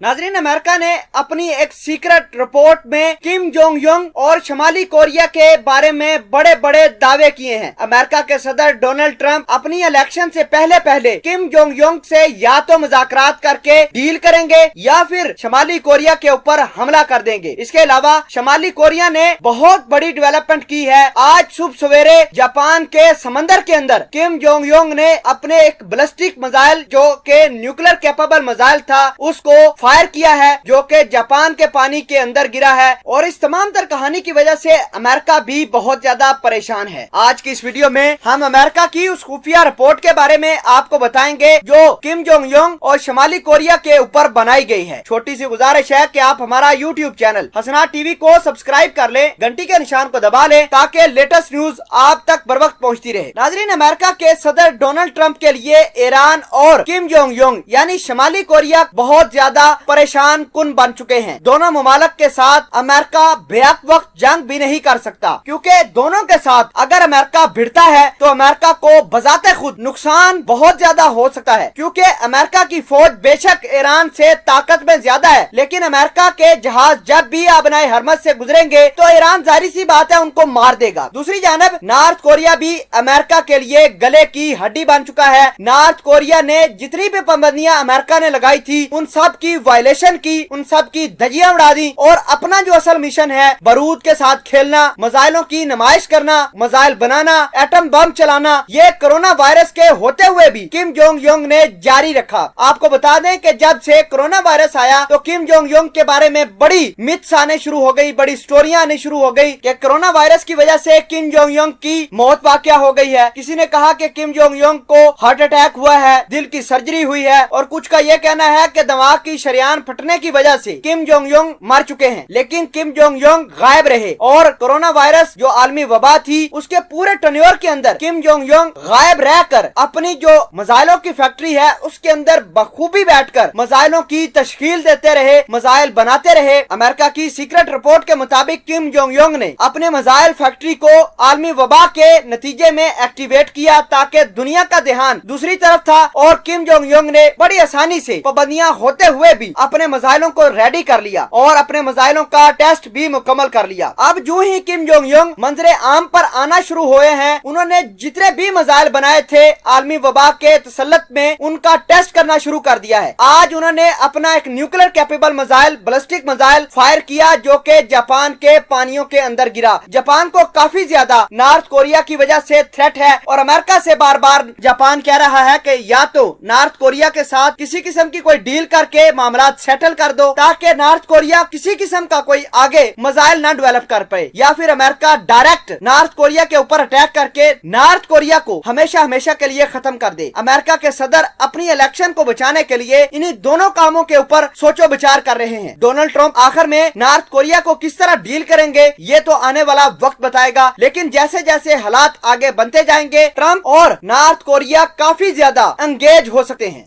नाजरीन, अमेरिका ने अपनी एक सीक्रेट रिपोर्ट में किम जोंग युंग और शुमाली कोरिया के बारे में बड़े बड़े दावे किए हैं। अमेरिका के सदर डोनाल्ड ट्रंप अपनी इलेक्शन से पहले किम जोंग युंग से या तो मुज़ाकरात करके डील करेंगे या फिर शुमाली कोरिया के ऊपर हमला कर देंगे। इसके अलावा शुमाली कोरिया ने बहुत बड़ी डेवलपमेंट की है। आज सुबह सवेरे जापान के समंदर के अंदर किम जोंग युंग ने अपने एक बैलिस्टिक मिसाइल जो के न्यूक्लियर कैपेबल मिसाइल था उसको फायर किया है, जो कि जापान के पानी के अंदर गिरा है। और इस तमाम तर कहानी की वजह से अमेरिका भी बहुत ज्यादा परेशान है। आज की इस वीडियो में हम अमेरिका की उस खुफिया रिपोर्ट के बारे में आपको बताएंगे जो किम जोंग युंग और शुमाली कोरिया के ऊपर बनाई गई है। छोटी सी गुजारिश है कि आप हमारा यूट्यूब चैनल हसनात टीवी को सब्सक्राइब कर लें, घंटी के निशान को दबा लें ताकि लेटेस्ट न्यूज आप तक बर वक्त पहुँचती रहे। नाजरीन, अमेरिका के सदर डोनाल्ड ट्रंप के लिए ईरान और किम जोंग युंग यानी शुमाली कोरिया बहुत ज्यादा परेशान कुन बन चुके हैं। दोनों मुमालिक के साथ अमेरिका बेहक वक्त जंग भी नहीं कर सकता, क्योंकि दोनों के साथ अगर अमेरिका भिड़ता है तो अमेरिका को बजाते खुद नुकसान बहुत ज्यादा हो सकता है। क्योंकि अमेरिका की फौज बेशक ईरान से ताकत में ज्यादा है, लेकिन अमेरिका के जहाज जब भी आबनाए हरमत से गुजरेंगे तो ईरान जाहिर सी बात है उनको मार देगा। दूसरी जानब नॉर्थ कोरिया भी अमेरिका के लिए गले की हड्डी बन चुका है। नॉर्थ कोरिया ने जितनी भी पाबंदियां अमेरिका ने लगाई थी उन सब की वायलेशन की, उन सब की धज्जियां उड़ा दी और अपना जो असल मिशन है बारूद के साथ खेलना, मिसाइलों की नुमाइश करना, मिसाइल बनाना, एटम बम चलाना, ये कोरोना वायरस के होते हुए भी किम जोंग युंग ने जारी रखा। आपको बता दें कि जब से कोरोना वायरस आया तो किम जोंग युंग के बारे में बड़ी मिथ्स आने शुरू हो गई, बड़ी स्टोरियां आने शुरू हो गई कि कोरोना वायरस की वजह से किम जोंग युंग की मौत वाकया हो गई है। किसी ने कहा कि किम जोंग युंग को हार्ट अटैक हुआ है, दिल की सर्जरी हुई है, और कुछ का ये कहना है कि दिमाग की शरियान फटने की वजह से किम जोंग युंग मर चुके हैं। लेकिन किम जोंग युंग गायब रहे और कोरोना वायरस जो आलमी वबा थी उसके पूरे टर्न्योर के अंदर किम जोंग युंग गायब रहकर अपनी जो मिसाइलों की फैक्ट्री है उसके अंदर बखूबी बैठकर मिसाइलों की तश्कील देते रहे, मिसाइल बनाते रहे। अमेरिका की सीक्रेट रिपोर्ट के मुताबिक किम जोंग युंग ने अपने मिसाइल फैक्ट्री को आलमी वबा के नतीजे में एक्टिवेट किया ताकि दुनिया का ध्यान दूसरी तरफ था, और किम जोंग युंग ने बड़ी आसानी से पाबंदियां होते हुए भी अपने मिसाइलों को रेडी कर लिया और अपने मिसाइलों का टेस्ट भी मुकम्मल कर लिया। अब जो ही किम जोंग युंग मंजरे आम पर आना शुरू हुए हैं, उन्होंने जितने भी मिसाइल बनाए थे आलमी वबा के तसल्लुत में उनका टेस्ट करना शुरू कर दिया है। आज उन्होंने अपना एक nuclear capable missile, ballistic missile fire किया जो कि जापान के पानियों के अंदर गिरा। जापान को काफी ज्यादा नॉर्थ कोरिया की वजह से थ्रेट है और अमेरिका से बार बार जापान कह रहा है कि या तो नॉर्थ कोरिया के साथ किसी किस्म की कोई डील करके मामला सेटल कर दो ताकि नॉर्थ कोरिया किसी किस्म का कोई आगे मिसाइल न डेवलप कर पाए, या फिर अमेरिका डायरेक्ट नॉर्थ कोरिया के ऊपर अटैक करके नॉर्थ कोरिया को हमेशा हमेशा के लिए खत्म कर दे। अमेरिका के सदर अपनी इलेक्शन को बचाने के लिए इन्हीं दोनों कामों के ऊपर सोचो विचार कर रहे हैं। डोनाल्ड ट्रंप आखिर में नॉर्थ कोरिया को किस तरह डील करेंगे ये तो आने वाला वक्त बताएगा, लेकिन जैसे जैसे हालात आगे बनते जाएंगे ट्रंप और नॉर्थ कोरिया काफी ज्यादा एंगेज हो सकते हैं।